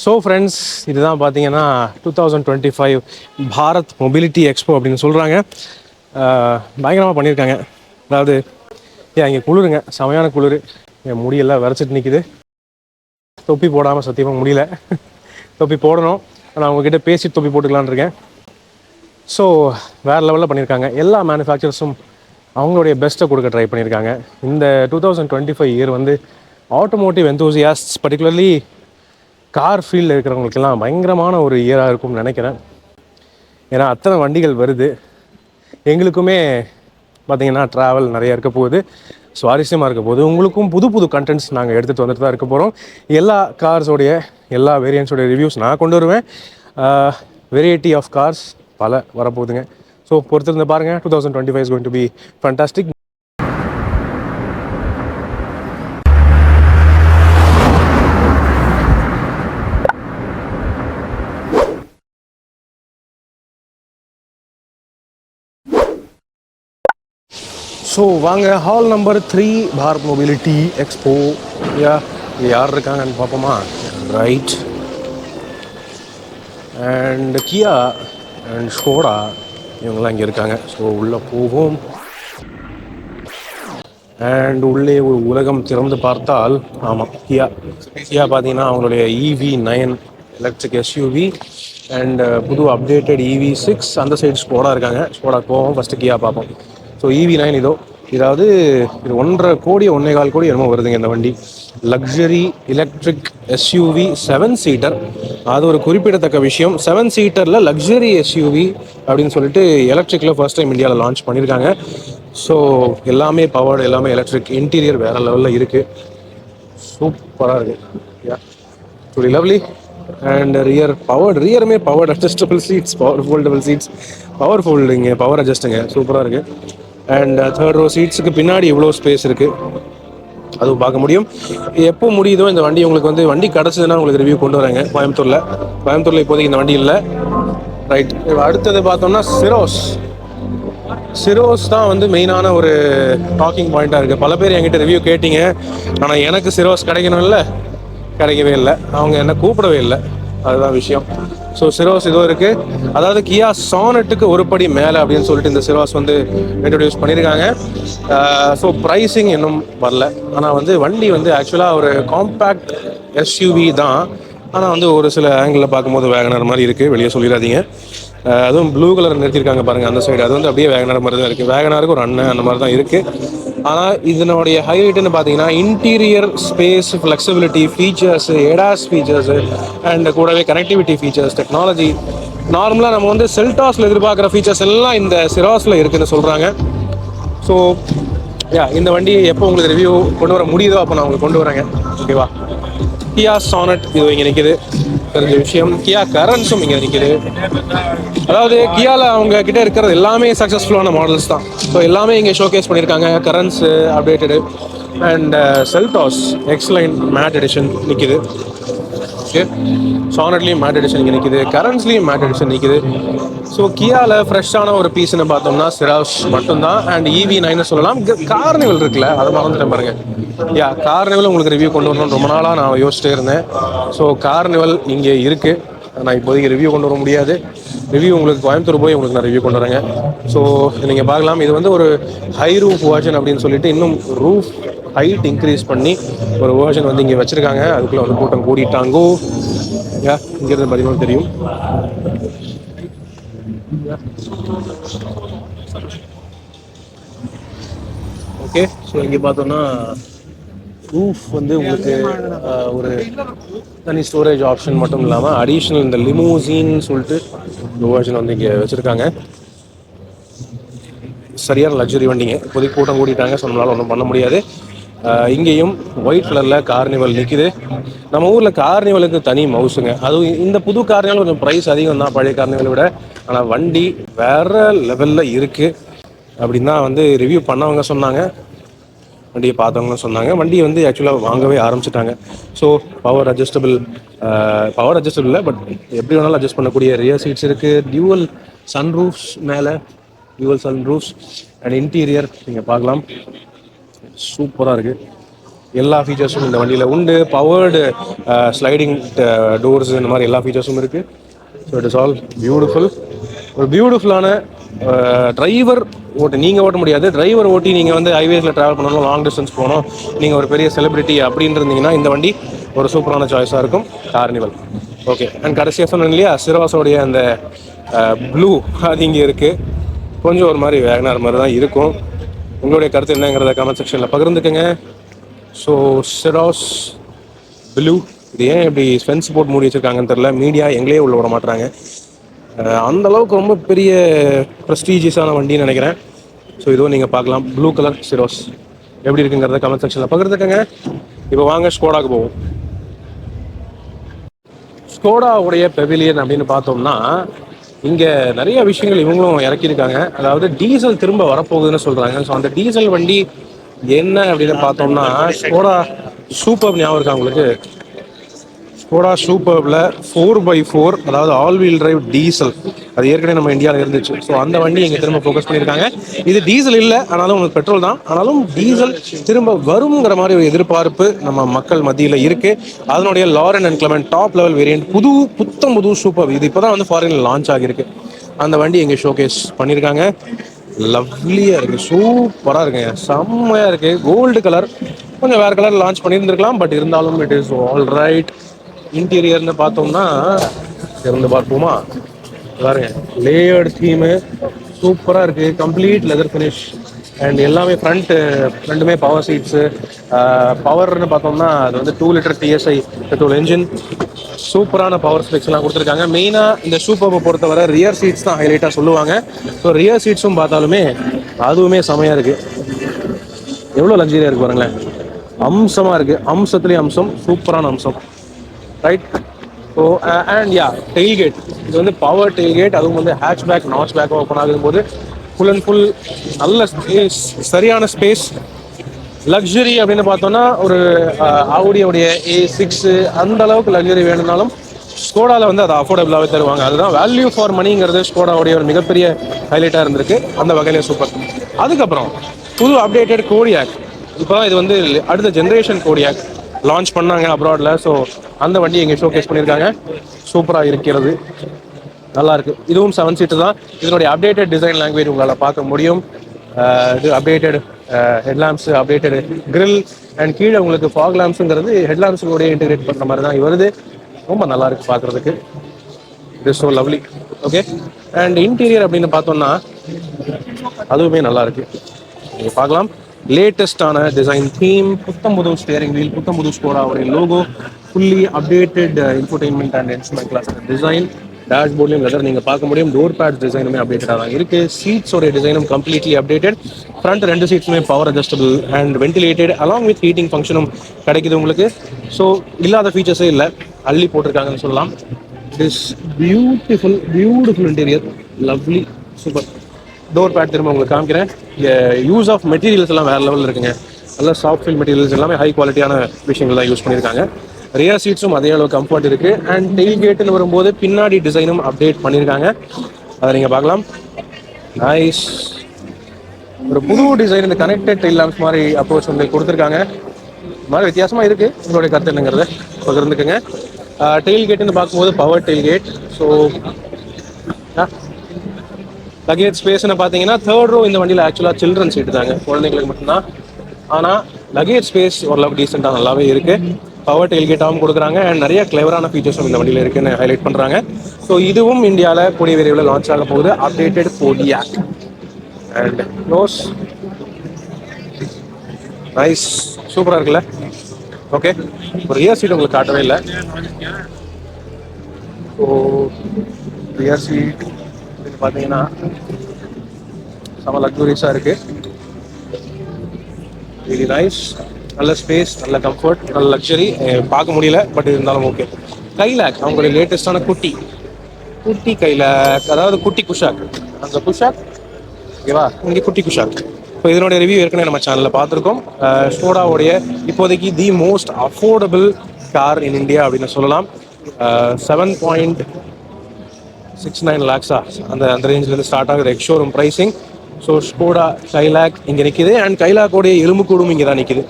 So friends, இதுதான் பார்த்தீங்கன்னா 2025 Bharat mobility expo அப்படின்னு சொல்கிறாங்க. பயங்கரமாக பண்ணியிருக்காங்க. அதாவது இங்கே குளிருங்க, செமையான குளிர். என் முடியெல்லாம் விரைச்சிட்டு நிற்கிது. தொப்பி போடாமல் சத்தியமாக முடியல. தொப்பி போடணும், நான் அவங்கக்கிட்ட பேசிட்டு தொப்பி போட்டுக்கலான்னு இருக்கேன். ஸோ வேறு லெவலில் பண்ணியிருக்காங்க. எல்லா மேனுஃபேக்சர்ஸும் அவங்களுடைய பெஸ்ட்டை கொடுக்க ட்ரை பண்ணியிருக்காங்க. இந்த 2025 இயர் வந்து ஆட்டோமோட்டிவ் எந்தூசியாஸ்ட், பர்டிகுலர்லி கார் ஃபீல்டில் இருக்கிறவங்களுக்கெல்லாம் பயங்கரமான ஒரு இயராக இருக்கும்னு நினைக்கிறேன். ஏன்னா அத்தனை வண்டிகள் வருது. எங்களுக்குமே பார்த்திங்கன்னா ட்ராவல் நிறையா இருக்க போகுது, சுவாரஸ்யமாக இருக்க போகுது. உங்களுக்கும் புது புது கண்டென்ட்ஸ் நாங்கள் எடுத்துகிட்டு வந்துட்டு தான் இருக்க போகிறோம். எல்லா கார்ஸோடைய எல்லா வேரியன்ஸோடைய ரிவ்யூஸ் நான் கொண்டு வருவேன். வெரைட்டி ஆஃப் கார்ஸ் பல வரப்போகுதுங்க. ஸோ பொறுத்திருந்து பாருங்கள். 2025 is going to be fantastic. So வாங்க, hall number 3 Bharat mobility expo. யார் இருக்காங்கன்னு பார்ப்போமா? Right, and Kia and Skoda இவங்கெல்லாம் இங்கே இருக்காங்க. ஸோ உள்ளே போவோம். அண்ட் உள்ளே ஒரு உலகம் திறந்து பார்த்தால், ஆமாம், கியா பார்த்தீங்கன்னா அவங்களுடைய EV9 எலக்ட்ரிக் SUV அண்ட் புது அப்டேட்டட் EV6. அந்த சைடு ஸ்கோடா இருக்காங்க. ஸ்கோடா போவோம், ஃபஸ்ட்டு கியா பார்ப்போம். ஸோ EV9 இதாவது இது 1.5 கோடி 1.25 கோடி என்னமோ வருதுங்க இந்த வண்டி. Luxury electric SUV 7 seater. அது ஒரு குறிப்பிடத்தக்க விஷயம். 7 சீட்டரில் லக்ஸரி SUV அப்படின்னு சொல்லிட்டு எலக்ட்ரிக்கில் ஃபர்ஸ்ட் டைம் இந்தியாவில் லான்ச் பண்ணியிருக்காங்க. ஸோ எல்லாமே பவர்டு, எல்லாமே எலக்ட்ரிக். இன்டீரியர் வேறு லெவலில் இருக்குது. சூப்பராக இருக்குது. Truly lovely. அண்ட் ரியருமே powered adjustable seats, power foldable seats, power ஃபோல்டுங்க, பவர் அட்ஜஸ்ட்டுங்க. சூப்பராக இருக்குது. அண்ட் தேர்ட் ரோ சீட்ஸுக்கு பின்னாடி இவ்வளோ ஸ்பேஸ் இருக்குது, அதுவும் பார்க்க முடியும். எப்போ முடியுதோ இந்த வண்டி உங்களுக்கு வந்து வண்டி கிடச்சதுன்னா உங்களுக்கு ரிவ்யூ கொண்டு வராங்க. கோயம்புத்தூரில் இப்போதைக்கு இந்த வண்டி இல்லை. ரைட், அடுத்தது பார்த்தோம்னா சிரோஸ் தான் வந்து மெயினான ஒரு டாக்கிங் பாயிண்ட்டாக இருக்குது. பல பேர் என்கிட்ட ரிவ்யூ கேட்டிங்க, ஆனால் எனக்கு சிரோஸ் கிடைக்கவே இல்லை. அவங்க என்ன கூப்பிடவே இல்லை, அதுதான் விஷயம். ஸோ சிரோஸ் இருக்குது. அதாவது கியா சானட்டுக்கு ஒரு படி மேலே அப்படின்னு சொல்லிட்டு இந்த சிரோஸ் வந்து இன்ட்ரடியூஸ் பண்ணியிருக்காங்க. ஸோ ப்ரைஸிங் இன்னும் வரல. ஆனால் வந்து வண்டி வந்து ஆக்சுவலாக ஒரு காம்பேக்ட் SUV தான். ஆனால் வந்து ஒரு சில ஆங்கிளில் பார்க்கும்போது வேகனர் மாதிரி இருக்குது, வெளியே சொல்லிடாதீங்க. அதுவும் ப்ளூ கலர் நிறுத்தியிருக்காங்க பாருங்கள் அந்த சைடு. அது வந்து அப்படியே வேகனர் மாதிரி தான் இருக்குது. வேகனருக்கு ஒரு அண்ணன் அந்த மாதிரி தான் இருக்குது. ஆனால் இதனுடைய ஹைலைட்டுன்னு பார்த்தீங்கன்னா interior space, flexibility, features, ADAS features and கூடவே கனெக்டிவிட்டி ஃபீச்சர்ஸ், டெக்னாலஜி. நார்மலாக நம்ம வந்து செல்டாஸில் எதிர்பார்க்குற ஃபீச்சர்ஸ் எல்லாம் இந்த சிராஸில் இருக்குதுன்னு சொல்கிறாங்க. ஸோ இந்த வண்டி எப்போ உங்களுக்கு ரிவ்யூ கொண்டு வர முடியுதோ அப்போ நான் உங்களுக்கு கொண்டு வரேங்க. ஓகேவா? கியா சானட் இது இங்கே நிற்கிது, தெரிஞ்ச விஷயம். கியா கரன்ஸும் இங்கே நிற்கிது. அதாவது கியாவில் அவங்க கிட்டே இருக்கிறது எல்லாமே சக்ஸஸ்ஃபுல்லான மாடல்ஸ் தான். ஸோ எல்லாமே இங்கே ஷோகேஸ் பண்ணியிருக்காங்க. Carens updated and Seltos X Line matte edition நிற்கிது. ஓகே, சானட்லேயும் மேட் எடிஷன் இங்கே நிற்கிது, கரன்ஸ்லேயும் மேட் எடிஷன் நிற்கிது. ஸோ கியாவில் ஃப்ரெஷ்ஷான ஒரு பீஸ்ன்னு பார்த்தோம்னா சிராஸ் மட்டும்தான். அண்ட் EV9 சொல்லலாம். கார்னிவல் இருக்குல்ல, அதை மறந்துட்டேன் பாருங்கள். கார்னிவல் உங்களுக்கு ரிவ்யூ கொண்டு வரணும்னு ரொம்ப நாளாக நான் யோசிச்சிட்டே இருந்தேன். ஸோ கார்னிவல் இங்கே இருக்குது. நான் இப்போதைக்கு ரிவ்யூ கொண்டு வர முடியாது. ரிவ்யூ உங்களுக்கு கோயம்புத்தூர் போய் உங்களுக்கு நான் ரிவ்யூ கொண்டு வரேங்க. ஸோ நீங்கள் பார்க்கலாம். இது வந்து ஒரு ஹை ரூஃப் வேர்ஜன் அப்படின்னு சொல்லிட்டு இன்னும் ரூஃப் ஹைட் இன்க்ரீஸ் பண்ணி ஒரு வேர்ஜன் வந்து இங்கே வச்சுருக்காங்க. அதுக்குள்ளே வந்து கூட்டம் கூடிட்டாங்கோ. இங்கேருந்து பார்த்தீங்கன்னா தெரியும். ஓகே, ஸோ இங்கே பார்த்தோன்னா ரூஃப் வந்து உங்களுக்கு ஒரு தனி ஸ்டோரேஜ் ஆப்ஷன் மட்டும் இல்லாமல் அடிஷ்னல் இந்த லிமோசின்னு சொல்லிட்டு இந்த வேர்ஜன் வந்து இங்கே வச்சுருக்காங்க. சரியான லக்ஸரி வண்டிங்க. இப்போதைக்கு கூட்டம் கூட்டிட்டாங்க, ஸோ நம்மளால் ஒன்றும் பண்ண முடியாது. இங்கேயும் ஒயிட் கலரில் கார்னிவல் நிற்கிது. நம்ம ஊரில் கார்னிவலுக்கு தனி மவுசுங்க. அதுவும் இந்த புது கார்னிவல் கொஞ்சம் ப்ரைஸ் அதிகம் தான் பழைய கார்னிவலை விட. ஆனால் வண்டி வேறு லெவலில் இருக்குது அப்படின்னு தான் வந்து ரிவ்யூ பண்ணவங்க சொன்னாங்க, வண்டியை பார்த்தவங்க சொன்னாங்க. வண்டியை வந்து ஆக்சுவலாக வாங்கவே ஆரம்பிச்சிட்டாங்க. ஸோ பவர் அட்ஜஸ்டபிள் இல்லை, பட் எப்படி வேணாலும் அட்ஜஸ்ட் பண்ணக்கூடிய ரியர் சீட்ஸ் இருக்குது. டியூவல் சன்ரூஃப்ஸ் மேலே, டியூவல் சன்ரூஃப்ஸ் அண்ட் இன்டீரியர் நீங்கள் பார்க்கலாம். சூப்பராக இருக்குது. எல்லா ஃபீச்சர்ஸும் இந்த வண்டியில் உண்டு. பவர்டு ஸ்லைடிங் டோர்ஸ் இந்த மாதிரி எல்லா ஃபீச்சர்ஸும் இருக்குது. So it is all beautiful. ஒரு பியூட்டிஃபுல்லான டிரைவர் நீங்கள் ஓட்ட முடியாது, டிரைவர் ஓட்டி நீங்கள் வந்து ஹைவேஸில் ட்ராவல் பண்ணணும், லாங் டிஸ்டன்ஸ் போகணும், நீங்கள் ஒரு பெரிய செலிபிரிட்டி அப்படின்னு இருந்தீங்கன்னா இந்த வண்டி ஒரு சூப்பரான சாய்ஸாக இருக்கும். கார்னிவல். ஓகே. அண்ட் கடைசியாக சொன்னேன் இல்லையா, சிரோஸோடைய அந்த ப்ளூ அது இங்கே இருக்குது. கொஞ்சம் ஒரு மாதிரி வேகனார் மாதிரி தான் இருக்கும். உங்களுடைய கருத்து என்னங்கிறத கமெண்ட் செக்ஷனில் பகிர்ந்துக்கங்க. ஸோ சிரோஸ் ப்ளூ இது ஏன் இப்படி ஃபென்ஸ் போட்டு மூடி வச்சுருக்காங்கன்னு தெரில. மீடியா எங்களே உள்ள விட மாட்டுறாங்க. அந்தளவுக்கு ரொம்ப பெரிய ப்ரெஸ்டீஜியஸான வண்டின்னு நினைக்கிறேன். ஸோ இதுவும் நீங்கள் பார்க்கலாம். ப்ளூ கலர் சிரோஸ் எப்படி இருக்குங்கிறத கமெண்ட் செக்ஷனில் பகிர்ந்துக்கங்க. இப்போ வாங்க ஸ்கோடாக்கு போவோம். ஸ்கோடாவுடைய பெவிலியன் அப்படின்னு பார்த்தோம்னா இங்கே நிறைய விஷயங்கள் இவங்களும் இறக்கியிருக்காங்க. அதாவது டீசல் திரும்ப வரப்போகுதுன்னு சொல்கிறாங்க. ஸோ அந்த டீசல் வண்டி என்ன அப்படின்னு பார்த்தோம்னா ஸ்கோடா சூப்பர் ஞாபகம் இருக்கா உங்களுக்கு? ஸ்கோடா சூப்பர்ல 4x4, அதாவது ஆல் வீல் டிரைவ் டீசல், அது ஏற்கனவே நம்ம இந்தியாவில் இருந்துச்சு. ஸோ அந்த வண்டி இங்கே திரும்ப ஃபோக்கஸ் பண்ணியிருக்காங்க. இது டீசல் இல்லை, ஆனாலும் உங்களுக்கு பெட்ரோல் தான், ஆனாலும் டீசல் திரும்ப வருங்கிற மாதிரி ஒரு எதிர்பார்ப்பு நம்ம மக்கள் மத்தியில் இருக்கு. அதனுடைய Laurin and Klement top level variant புது சூப்பர் இது இப்போ தான் வந்து ஃபாரினில் லான்ச் ஆகியிருக்கு. அந்த வண்டி இங்கே ஷோகேஸ் பண்ணியிருக்காங்க. லவ்லியாக இருக்குது, சூப்பராக இருக்குங்க, செம்மையாக இருக்குது. கோல்டு கலர், கொஞ்சம் வேறு கலர் லான்ச் பண்ணியிருந்துருக்கலாம், பட் இருந்தாலும் இட் இஸ் ஆல் ரைட். இன்டீரியர்னு பார்த்தோம்னா இருந்து பார்ப்போமா? பாருங்க, லேயர்டு தீமு சூப்பராக இருக்குது. கம்ப்ளீட் லெதர் ஃபினிஷ் அண்ட் எல்லாமே ஃப்ரண்ட்டுமே பவர் சீட்ஸு. பவர்னு பார்த்தோம்னா அது வந்து 2 லிட்டர் TSI பெட்ரோல் என்ஜின். சூப்பரான பவர் ஸ்பெக்ஸ்லாம் கொடுத்துருக்காங்க. மெயினாக இந்த சூப்பரை பொறுத்தவரை ரியர் சீட்ஸ் தான் ஹைலைட்டாக சொல்லுவாங்க. ஸோ ரியர் சீட்ஸும் பார்த்தாலுமே அதுவுமே செமையாக இருக்குது. எவ்வளோ லக்ஸரியாக இருக்குது பாருங்களேன், அம்சமாக இருக்குது. அம்சத்துலேயும் அம்சம், சூப்பரான அம்சம், right? So and yeah, tailgate இது வந்து பவர் டெயில்கேட், அதுவும் வந்து ஹேட்ச்பேக் நாட்ச் பேக் ஓப்பன் ஆகும்போது ஃபுல் அண்ட் ஃபுல் நல்ல ஸ்பேஸ், சரியான ஸ்பேஸ். லக்ஸரி அப்படின்னு பார்த்தோன்னா ஒரு ஆடியோடைய A6 அந்த அளவுக்கு லக்ஸரி வேணும்னாலும் ஸ்கோடாவில் வந்து அதை அஃபோர்டபுளாகவே தருவாங்க. அதுதான் வேல்யூ ஃபார் மணிங்கிறது ஸ்கோடாவுடைய ஒரு மிகப்பெரிய ஹைலைட்டாக இருந்திருக்கு. அந்த வகையிலே சூப்பர். அதுக்கப்புறம் புது அப்டேட்டட் கோடியாக், இப்போ இது வந்து அடுத்த ஜென்ரேஷன் கோடியாக் லான்ச் பண்ணாங்க அப்ராடில். ஸோ அந்த வண்டி இங்கே ஷோகேஸ் பண்ணியிருக்காங்க. சூப்பராக இருக்கிறது, நல்லா இருக்குது. இதுவும் 7 சீட்டு தான். இதனுடைய அப்டேட்டட் டிசைன் லாங்குவேஜ் உங்களால் பார்க்க முடியும். இது updated headlamps, updated grill and கீழே உங்களுக்கு ஃபாக் லாம்ப்ஸுங்கிறது ஹெட்லாம்ப்ஸுடைய இன்டிகிரேட் பண்ணுற மாதிரி தான் வருது. ரொம்ப நல்லா இருக்குது பார்க்குறதுக்கு. It is so lovely. Okay. And interior அப்படின்னு பார்த்தோம்னா அதுவுமே நல்லா இருக்குது, நீங்கள் பார்க்கலாம். லேட்டஸ்டான டிசைன் தீம், புத்தம்புது ஸ்டியரிங் வீல், புத்தம்புது ஸ்கோடாவுடைய logo, fully updated infotainment and instrument cluster design. டேஷ்போர்ட்லையும் லெதர் நீங்கள் பார்க்க முடியும். டோர் பேட்ஸ் டிசைனுமே அப்டேட்டடாக தான் இருக்குது. சீட்ஸோடைய டிசைனும் கம்ப்ளீட்லி அப்டேட்டட். ஃப்ரண்ட் 2 சீட்ஸுமே power adjustable and ventilated along with heating ஃபங்க்ஷனும் கிடைக்குது உங்களுக்கு. ஸோ இல்லாத ஃபீச்சர்ஸே இல்லை, அள்ளி போட்டிருக்காங்கன்னு சொல்லலாம். It is beautiful interior, lovely, super. Door pad திரும்ப உங்களுக்கு காமிக்கிறேன். யூஸ் ஆஃப் மெட்டீரியல்ஸ் எல்லாம் வேறு லெவலில் இருக்குங்க. நல்ல சாஃப்ட் ஃபீல் மெட்டீரியல்ஸ் எல்லாமே ஹை குவாலிட்டியான விஷயங்கள் தான் யூஸ் பண்ணியிருக்காங்க. ரியர் சீட்ஸும் அதே அளவு கம்ஃபர்ட் இருக்குது. அண்ட் டெயில் கேட்டுன்னு வரும்போது பின்னாடி டிசைனும் அப்டேட் பண்ணியிருக்காங்க, அதை நீங்கள் பார்க்கலாம். நைஸ், ஒரு புது டிசைன், இந்த கனெக்டட் டெயில் லாம்ப்ஸ் மாதிரி அப்ரோச் வந்து கொடுத்துருக்காங்க. மாதிரி வித்தியாசமாக இருக்குது. உங்களுடைய கருத்து என்னங்கிறத பகிர்ந்துக்குங்க. டெயில் கேட்டுன்னு பார்க்கும்போது power tail gate. So luggage ஸ்பேஸ்ன்னு பார்த்தீங்கன்னா 3rd row இந்த வண்டியில் ஆக்சுவலாக சில்ட்ரன் சீட்டு தாங்க, குழந்தைங்களுக்கு மட்டும்தான். ஆனால் லக்கேஜ் ஸ்பேஸ் ஓரளவுக்கு டீசெண்டாக நல்லாவே இருக்குது. பவர் டெயில்கேட்டாகவும் கொடுக்குறாங்க அண்ட் நிறைய கிளவரான ஃபீச்சர்ஸும் இந்த வண்டியில் இருக்குன்னு ஹைலைட் பண்ணுறாங்க. ஸோ இதுவும் இந்தியாவில் கூடிய விரைவில் லான்ச் ஆக போகுது, updated Kodiaq. And close, nice, சூப்பராக இருக்குல்ல? ஓகே. ஒரு ரியர் சீட் உங்களுக்கு காட்டவே இல்லை. ஸோ ரியர் சீட் பார்த்தீங்கன்னா செம லக்ஸூரியஸாக இருக்குது. வெரி நைஸ், நல்ல ஸ்பேஸ், நல்ல கம்ஃபர்ட், நல்ல லக்ஸரி. பார்க்க முடியல, பட் இருந்தாலும் ஓகே. கைலாக் அவங்களுடைய லேட்டஸ்டான குட்டி கைலாக், அதாவது குட்டி குஷாக். அந்த குஷாக் ஓகேவா, இங்கே குட்டி குஷாக். இப்போ இதனுடைய ரிவ்யூ ஏற்கனவே நம்ம சேனலில் பார்த்துருக்கோம். ஸ்கோடாவுடைய இப்போதைக்கு the most affordable car in India அப்படின்னு சொல்லலாம். 7.69 lakhs அந்த ரேஞ்சிலேருந்து ஸ்டார்ட் ஆகுது X showroom pricing. So Skoda Kylaq இங்கே நிற்கிது, அண்ட் கைலாக்கோடைய எலும்புக்கூடும் இங்கே தான் நிற்கிது.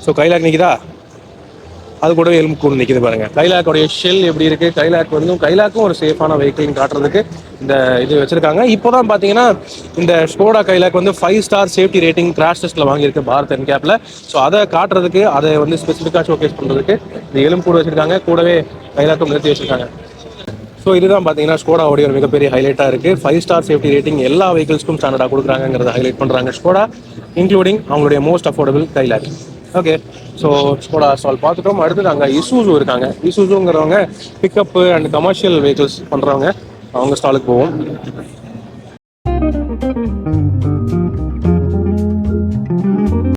ஸோ கைலாக் நிற்கிதா, அது கூடவே எலும்புக்கூடு நிற்கிது பாருங்கள். கைலாக்கோடைய ஷெல் எப்படி இருக்குது, கைலாக்கும் ஒரு சேஃபான வெஹிக்கிள்னு காட்டுறதுக்கு இந்த இது வச்சுருக்காங்க. இப்போ தான் பார்த்தீங்கன்னா இந்த ஸ்கோடா கைலாக் வந்து 5 ஸ்டார் சேஃப்டி ரேட்டிங் கிராஷ் டெஸ்ட்டில் வாங்கியிருக்கு பாரத் என்கேப்பில். ஸோ அதை காட்டுறதுக்கு, அதை வந்து ஸ்பெசிஃபிக்காக ஷோகேஸ் பண்ணுறதுக்கு இந்த எலும்புக்கூடு வச்சுருக்காங்க, கூடவே கைலாக்கும் நிறுத்தி வச்சுருக்காங்க. ஸோ இதுதான் பார்த்தீங்கன்னா ஸ்கோடாவுடைய ஒரு மிகப்பெரிய ஹைலைட்டாக இருக்குது. 5 ஸ்டார் சேஃப்டி ரேட்டிங் எல்லா வெஹிக்கிள்ஸ்க்கும் ஸ்டாண்டர்டாக கொடுக்குறாங்கிறத ஹைலைட் பண்ணுறாங்க ஸ்கோடா, இன்க்ளூடிங் அவங்களுடைய most affordable Kylaq. Okay, so Skoda stall பார்த்துட்டோம். அடுத்தது அங்கே இசூசு இருக்காங்க. இசூசுங்கிறவங்க பிக்கப்பு அண்ட் கமர்ஷியல் வெஹிக்கிள்ஸ் பண்ணுறவங்க, அவங்க ஸ்டாலுக்கு போவோம்.